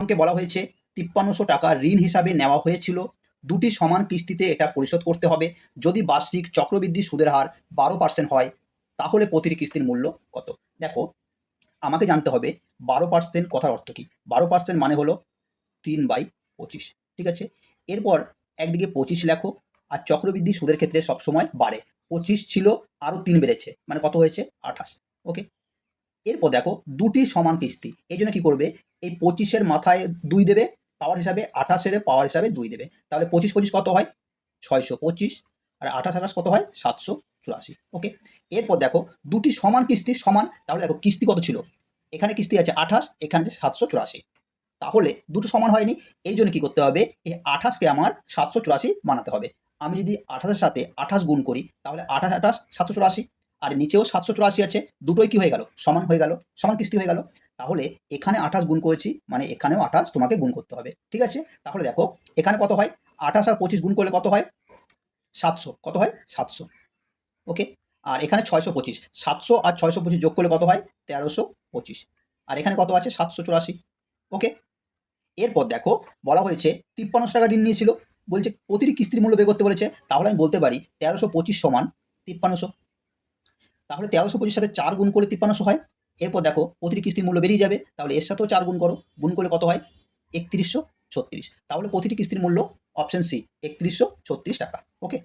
কে বলা হয়েছে ৫৩০০ টাকা ঋণ হিসাবে নেওয়া হয়েছিল, দুটি সমান কিস্তিতে এটা পরিশোধ করতে হবে। যদি বার্ষিক চক্রবৃদ্ধি সুদের হার ১২% হয় তাহলে প্রতিটি কিস্তির মূল্য কত? দেখো, আমাকে জানতে হবে ১২% কথার অর্থ কী। ১২% মানে হলো ৩/২৫, ঠিক আছে। এরপর একদিকে ২৫ লেখো, আর চক্রবৃদ্ধি সুদের ক্ষেত্রে সবসময় বাড়ে। ২৫ ছিল, আরও ৩ বেড়েছে, মানে কত হয়েছে? ২৮। ওকে। এরপর দেখো দুটি সমান কিস্তি, এই জন্য কী করবে, এই ২৫-এর মাথায় ২ দেবে পাওয়ার হিসাবে, ২৮-এর পাওয়ার হিসাবে ২ দেবে। তাহলে ২৫-২৫ কত হয়? ৬২৫। আর ২৮-২৮ কত হয়? ৭৮৪। ওকে। এরপর দেখো দুটি সমান কিস্তি সমান, তাহলে দেখো কিস্তি কত ছিল, এখানে কিস্তি আছে ২৮, এখানে আছে ৭৮৪, তাহলে দুটো সমান হয়নি। এই জন্য কী করতে হবে, এই ২৮-কে আমার ৭৮৪ বানাতে হবে। আমি যদি ২৮-এর সাথে ২৮ গুণ করি তাহলে ২৮ ২৮ ৭৮৪, আর নিচেও ৭৮৪ আছে, দুটোই কী হয়ে গেল? সমান হয়ে গেল, সমান কিস্তি হয়ে গেল। তাহলে এখানে ২৮ গুণ করেছি, মানে এখানেও ২৮ তোমাকে গুণ করতে হবে, ঠিক আছে। তাহলে দেখো এখানে কত হয়, ২৮ আর ২৫ গুণ করলে কত হয়? ৭০০। কত হয়? ৭০০। ওকে। আর এখানে ৬২৫, ৭০০ আর ৬২৫ যোগ করলে কত হয়? ১৩২৫। আর এখানে কত আছে? ৭৮৪। ওকে। এরপর দেখো বলা হয়েছে ৫৩০০ টাকা ঋণ নিয়েছিল, বলছে প্রতিটি কিস্তির মূল্য বের করতে বলেছে। তাহলে আমি বলতে পারি ১৩২৫ সমান ৫৩০০। তাহলে ১৩২৫ সাথে ৪ গুণ করে ৫৩০০ হয়। এরপর দেখো প্রতিটি কিস্তির মূল্য বেরিয়ে যাবে, তাহলে এর সাথেও ৪ গুণ করো, গুণ করলে কত হয়? ৩১৩৬। তাহলে প্রতিটি কিস্তির মূল্য অপশন সি ৩১৩৬ টাকা। ওকে।